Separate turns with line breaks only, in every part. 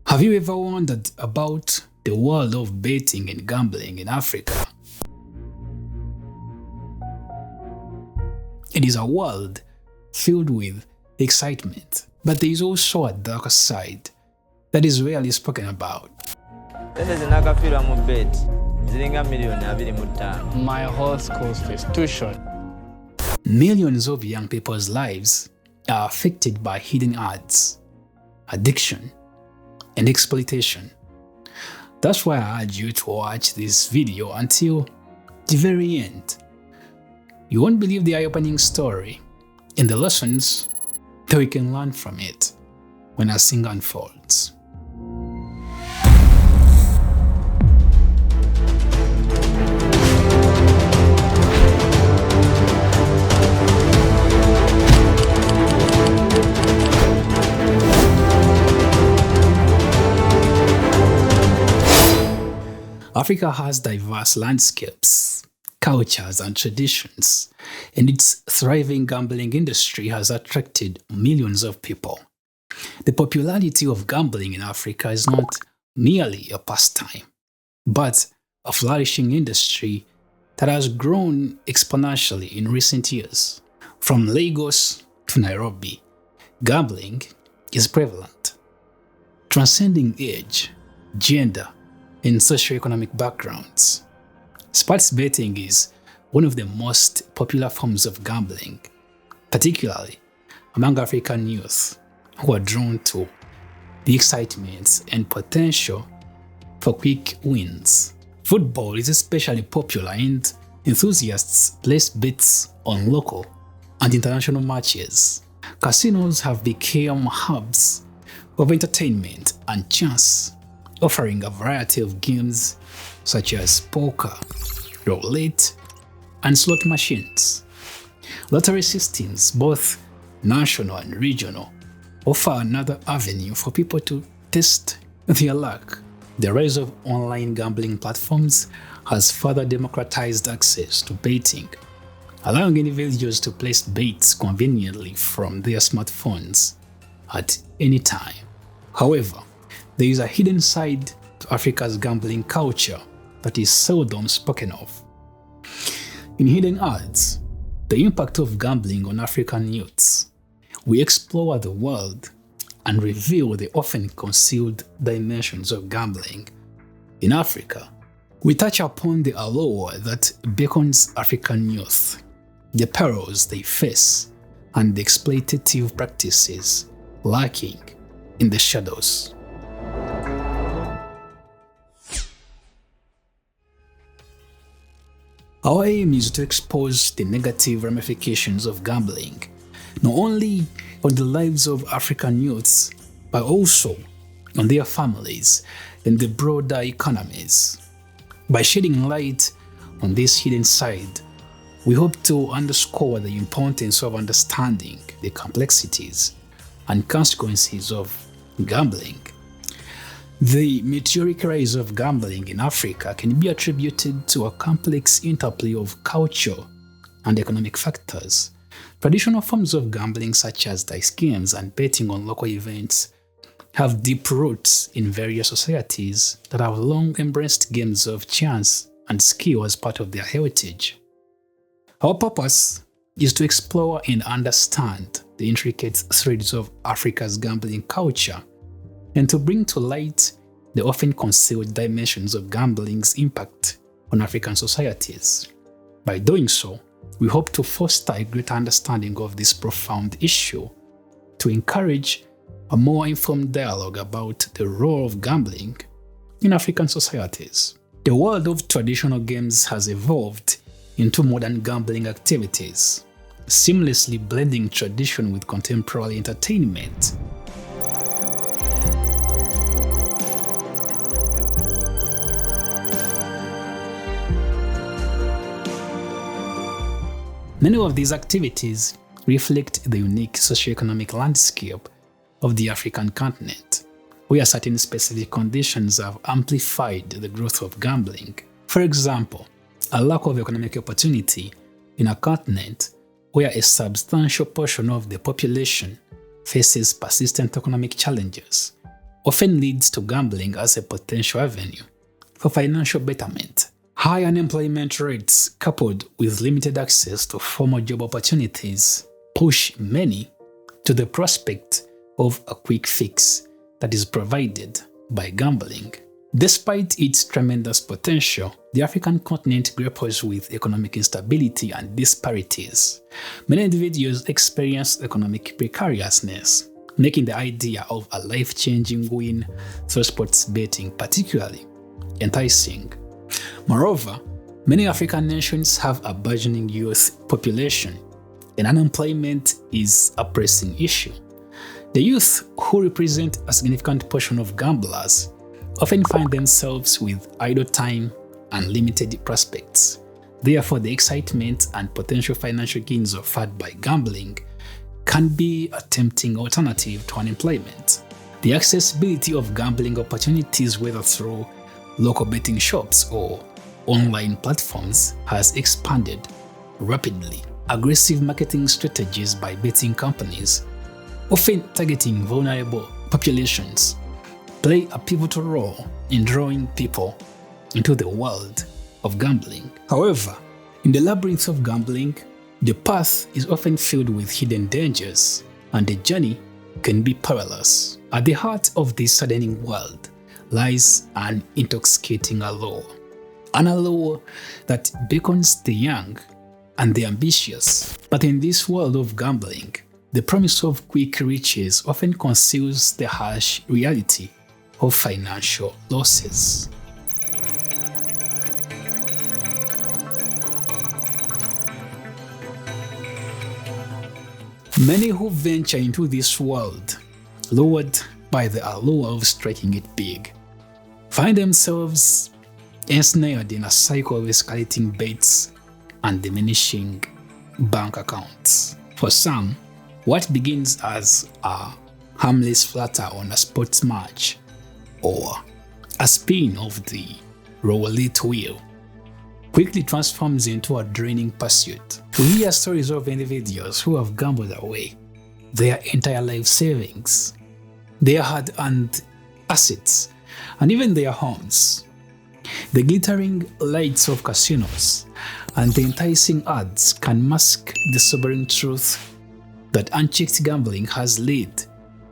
Have you ever wondered about the world of betting and gambling in Africa? It is a world filled with excitement, but there is also a darker side that is rarely spoken about.
My whole school's fees, tuition.
Millions of young people's lives are affected by hidden ads, addiction, and exploitation. That's why I urge you to watch this video until the very end. You won't believe the eye-opening story and the lessons that we can learn from it when Asinga Unfolds. Africa has diverse landscapes, cultures, and traditions, and its thriving gambling industry has attracted millions of people. The popularity of gambling in Africa is not merely a pastime, but a flourishing industry that has grown exponentially in recent years. From Lagos to Nairobi, gambling is prevalent, transcending age, gender, and socioeconomic backgrounds. Sports betting is one of the most popular forms of gambling, particularly among African youth who are drawn to the excitement and potential for quick wins. Football is especially popular, and enthusiasts place bets on local and international matches. Casinos have become hubs of entertainment and chance, offering a variety of games such as poker, roulette, and slot machines. Lottery systems, both national and regional, offer another avenue for people to test their luck. The rise of online gambling platforms has further democratized access to betting, allowing individuals to place bets conveniently from their smartphones at any time. However, there is a hidden side to Africa's gambling culture that is seldom spoken of. In Hidden Ads, the impact of gambling on African youths, we explore the world and reveal the often concealed dimensions of gambling in Africa. We touch upon the allure that beckons African youth, the perils they face, and the exploitative practices lurking in the shadows. Our aim is to expose the negative ramifications of gambling, not only on the lives of African youths, but also on their families and the broader economies. By shedding light on this hidden side, we hope to underscore the importance of understanding the complexities and consequences of gambling. The meteoric rise of gambling in Africa can be attributed to a complex interplay of culture and economic factors. Traditional forms of gambling such as dice games and betting on local events have deep roots in various societies that have long embraced games of chance and skill as part of their heritage. Our purpose is to explore and understand the intricate threads of Africa's gambling culture and to bring to light the often concealed dimensions of gambling's impact on African societies. By doing so, we hope to foster a greater understanding of this profound issue, to encourage a more informed dialogue about the role of gambling in African societies. The world of traditional games has evolved into modern gambling activities, seamlessly blending tradition with contemporary entertainment. Many of these activities reflect the unique socioeconomic landscape of the African continent, where certain specific conditions have amplified the growth of gambling. For example, a lack of economic opportunity in a continent where a substantial portion of the population faces persistent economic challenges, often leads to gambling as a potential avenue for financial betterment. High unemployment rates coupled with limited access to formal job opportunities push many to the prospect of a quick fix that is provided by gambling. Despite its tremendous potential, the African continent grapples with economic instability and disparities. Many individuals experience economic precariousness, making the idea of a life-changing win through sports betting particularly enticing. Moreover, many African nations have a burgeoning youth population, and unemployment is a pressing issue. The youth, who represent a significant portion of gamblers, often find themselves with idle time and limited prospects. Therefore, the excitement and potential financial gains offered by gambling can be a tempting alternative to unemployment. The accessibility of gambling opportunities, whether through local betting shops or online platforms, has expanded rapidly. Aggressive marketing strategies by betting companies, often targeting vulnerable populations, play a pivotal role in drawing people into the world of gambling. However, in the labyrinth of gambling, the path is often filled with hidden dangers, and the journey can be perilous. At the heart of this saddening world lies an intoxicating allure. An allure that beckons the young and the ambitious. But in this world of gambling, the promise of quick riches often conceals the harsh reality of financial losses. Many who venture into this world, lured by the allure of striking it big, find themselves ensnared in a cycle of escalating bets and diminishing bank accounts. For some, what begins as a harmless flutter on a sports match or a spin of the roulette wheel quickly transforms into a draining pursuit. We hear stories of individuals who have gambled away their entire life savings, their hard-earned assets, and even their homes. The glittering lights of casinos and the enticing ads can mask the sobering truth that unchecked gambling has led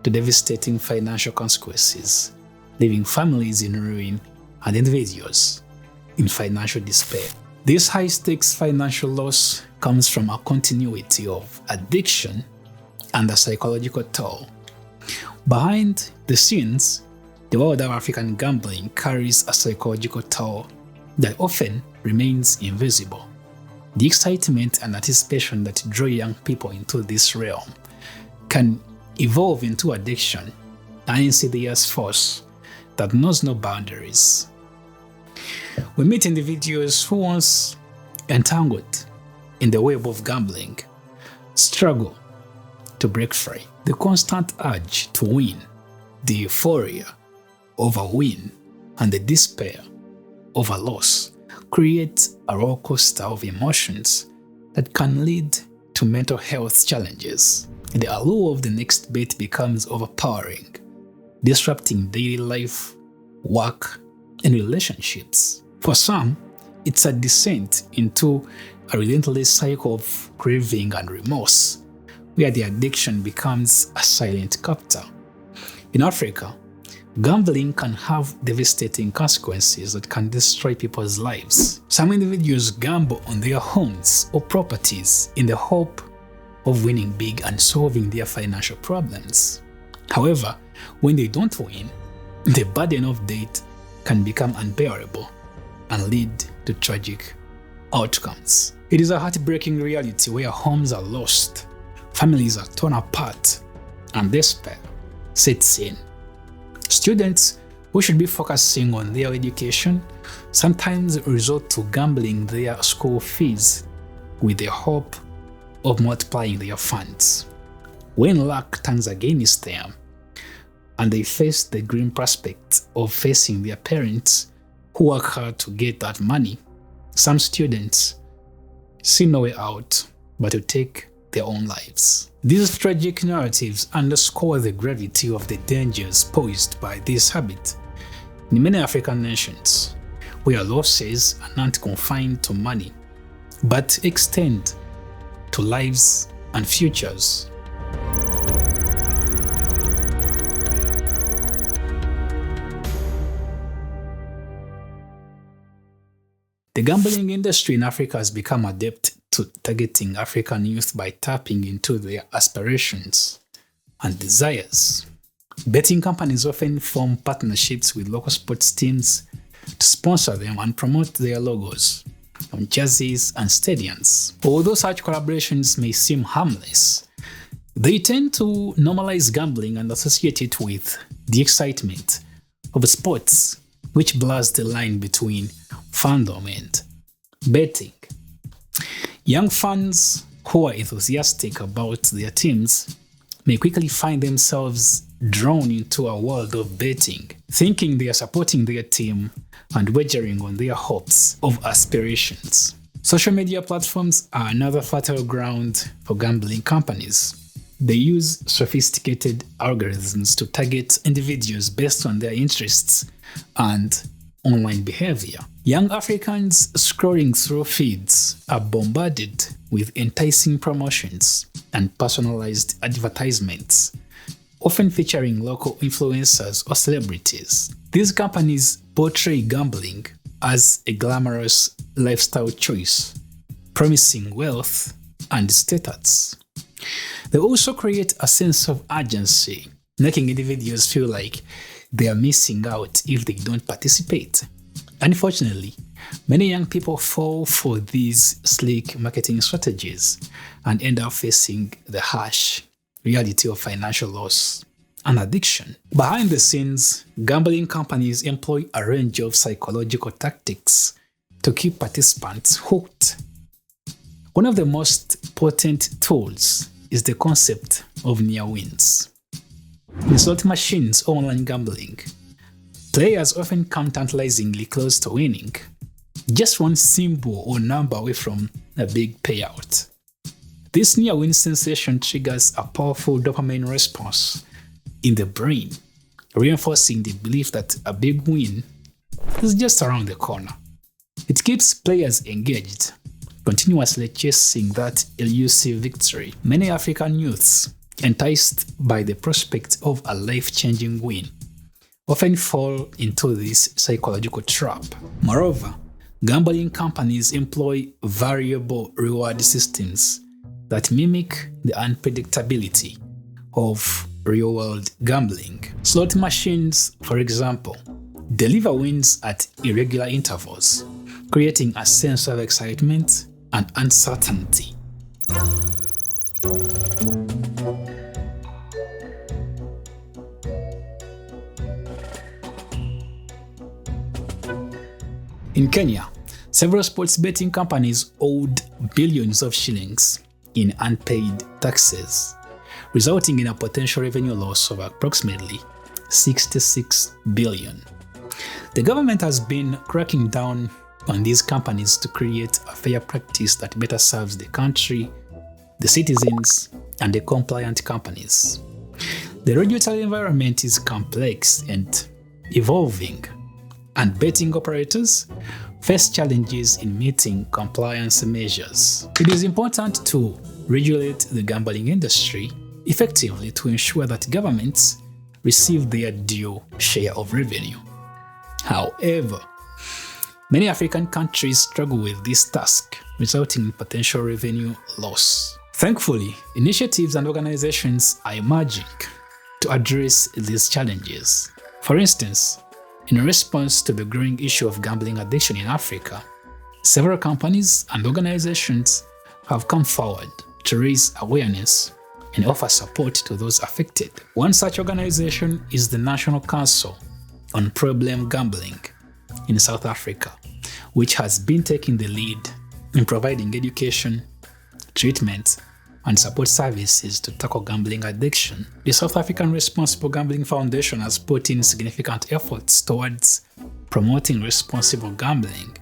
to devastating financial consequences, leaving families in ruin and individuals in financial despair. This high-stakes financial loss comes from a continuity of addiction and a psychological toll. Behind the scenes, the world of African gambling carries a psychological toll that often remains invisible. The excitement and anticipation that draw young people into this realm can evolve into addiction, an insidious force that knows no boundaries. We meet individuals who, once entangled in the web of gambling, struggle to break free. The constant urge to win, the euphoria of a win, and the despair of a loss create a roller coaster of emotions that can lead to mental health challenges. The allure of the next bet becomes overpowering, disrupting daily life, work, and relationships. For some, it's a descent into a relentless cycle of craving and remorse, where the addiction becomes a silent captor. In Africa, gambling can have devastating consequences that can destroy people's lives. Some individuals gamble on their homes or properties in the hope of winning big and solving their financial problems. However, when they don't win, the burden of debt can become unbearable and lead to tragic outcomes. It is a heartbreaking reality where homes are lost, families are torn apart, and despair sets in. Students who should be focusing on their education sometimes resort to gambling their school fees with the hope of multiplying their funds. When luck turns against them, and they face the grim prospect of facing their parents who work hard to get that money, some students see no way out but to take their own lives. These tragic narratives underscore the gravity of the dangers posed by this habit in many African nations, where losses are not confined to money, but extend to lives and futures. The gambling industry in Africa has become adept to targeting African youth by tapping into their aspirations and desires. Betting companies often form partnerships with local sports teams to sponsor them and promote their logos on jerseys and stadiums. Although such collaborations may seem harmless, they tend to normalize gambling and associate it with the excitement of sports, which blurs the line between fandom and betting. Young fans who are enthusiastic about their teams may quickly find themselves drawn into a world of betting, thinking they are supporting their team and wagering on their hopes of aspirations. Social media platforms are another fertile ground for gambling companies. They use sophisticated algorithms to target individuals based on their interests and online behavior. Young Africans scrolling through feeds are bombarded with enticing promotions and personalized advertisements, often featuring local influencers or celebrities. These companies portray gambling as a glamorous lifestyle choice, promising wealth and status. They also create a sense of urgency, making individuals feel like they are missing out if they don't participate. Unfortunately, many young people fall for these sleek marketing strategies and end up facing the harsh reality of financial loss and addiction. Behind the scenes, gambling companies employ a range of psychological tactics to keep participants hooked. One of the most potent tools is the concept of near wins. In slot machines or online gambling, players often come tantalizingly close to winning, just one symbol or number away from a big payout. This near-win sensation triggers a powerful dopamine response in the brain, reinforcing the belief that a big win is just around the corner. It keeps players engaged, continuously chasing that elusive victory. Many African youths, enticed by the prospect of a life-changing win, often fall into this psychological trap. Moreover, gambling companies employ variable reward systems that mimic the unpredictability of real-world gambling. Slot machines, for example, deliver wins at irregular intervals, creating a sense of excitement and uncertainty. In Kenya, several sports betting companies owed billions of shillings in unpaid taxes, resulting in a potential revenue loss of approximately 66 billion. The government has been cracking down on these companies to create a fair practice that better serves the country, the citizens, and the compliant companies. The regulatory environment is complex and evolving, and betting operators face challenges in meeting compliance measures. It is important to regulate the gambling industry effectively to ensure that governments receive their due share of revenue. However, many African countries struggle with this task, resulting in potential revenue loss. Thankfully, initiatives and organizations are emerging to address these challenges. For instance, in response to the growing issue of gambling addiction in Africa, several companies and organizations have come forward to raise awareness and offer support to those affected. One such organization is the National Council on Problem Gambling in South Africa, which has been taking the lead in providing education, treatment, and support services to tackle gambling addiction. The South African Responsible Gambling Foundation has put in significant efforts towards promoting responsible gambling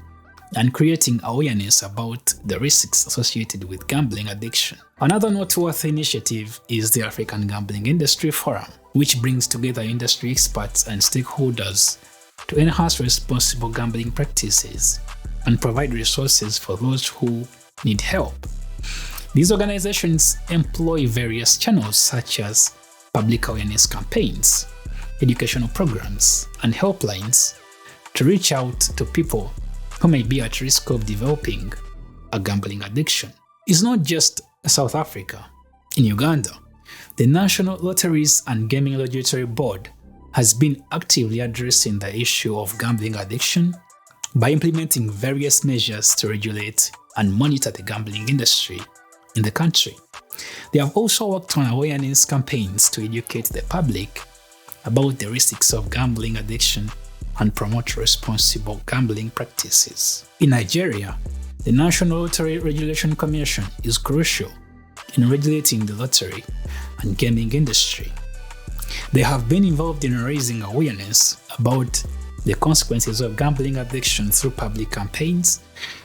and creating awareness about the risks associated with gambling addiction. Another noteworthy initiative is the African Gambling Industry Forum, which brings together industry experts and stakeholders to enhance responsible gambling practices and provide resources for those who need help. These organizations employ various channels such as public awareness campaigns, educational programs, and helplines to reach out to people who may be at risk of developing a gambling addiction. It's not just South Africa. In Uganda, the National Lotteries and Gaming Regulatory Board has been actively addressing the issue of gambling addiction by implementing various measures to regulate and monitor the gambling industry in the country. They have also worked on awareness campaigns to educate the public about the risks of gambling addiction and promote responsible gambling practices. In Nigeria, the National Lottery Regulation Commission is crucial in regulating the lottery and gaming industry. They have been involved in raising awareness about the consequences of gambling addiction through public campaigns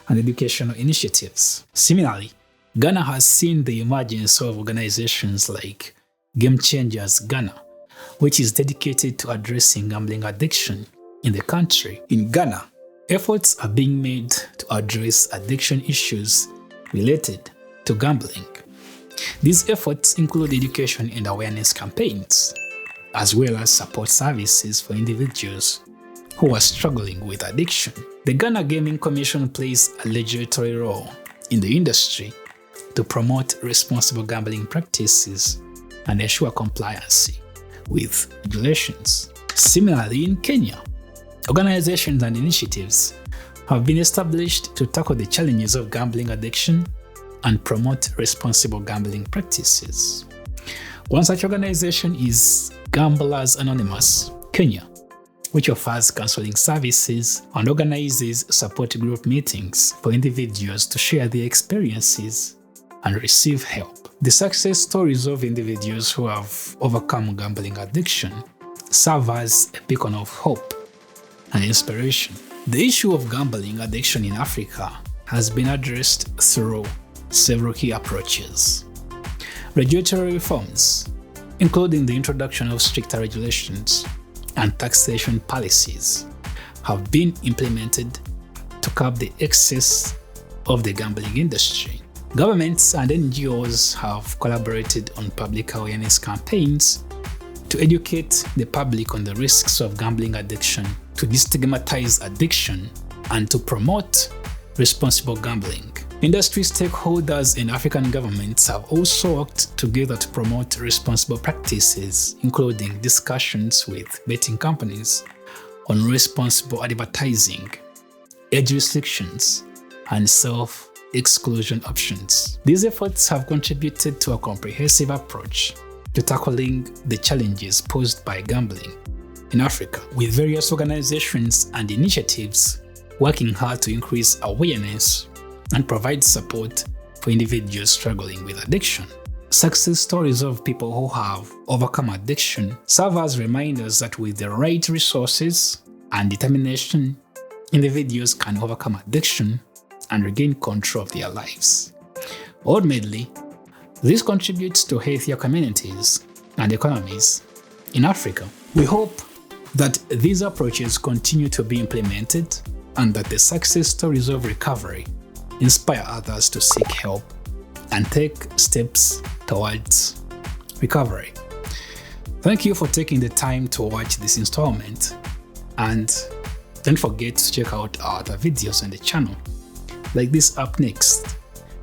and educational initiatives. Similarly, Ghana has seen the emergence of organizations like Game Changers Ghana, which is dedicated to addressing gambling addiction in the country. In Ghana, efforts are being made to address addiction issues related to gambling. These efforts include education and awareness campaigns, as well as support services for individuals who are struggling with addiction. The Ghana Gaming Commission plays a legislative role in the industry to promote responsible gambling practices and ensure compliance with regulations. Similarly, in Kenya, organizations and initiatives have been established to tackle the challenges of gambling addiction and promote responsible gambling practices. One such organization is Gamblers Anonymous Kenya, which offers counseling services and organizes support group meetings for individuals to share their experiences and receive help. The success stories of individuals who have overcome gambling addiction serve as a beacon of hope and inspiration. The issue of gambling addiction in Africa has been addressed through several key approaches. Regulatory reforms, including the introduction of stricter regulations and taxation policies, have been implemented to curb the excess of the gambling industry. Governments and NGOs have collaborated on public awareness campaigns to educate the public on the risks of gambling addiction, to destigmatize addiction, and to promote responsible gambling. Industry stakeholders and African governments have also worked together to promote responsible practices, including discussions with betting companies on responsible advertising, age restrictions, and self-exclusion options. These efforts have contributed to a comprehensive approach to tackling the challenges posed by gambling in Africa, with various organizations and initiatives working hard to increase awareness and provide support for individuals struggling with addiction. Success stories of people who have overcome addiction serve as reminders that with the right resources and determination, individuals can overcome addiction and regain control of their lives. Ultimately, this contributes to healthier communities and economies in Africa. We hope that these approaches continue to be implemented and that the success stories of recovery inspire others to seek help and take steps towards recovery. Thank you for taking the time to watch this installment, and don't forget to check out our other videos on the channel, like this up next,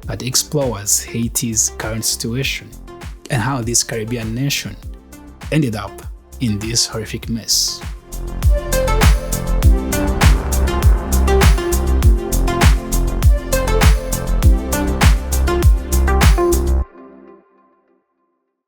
that explores Haiti's current situation and how this Caribbean nation ended up in this horrific mess.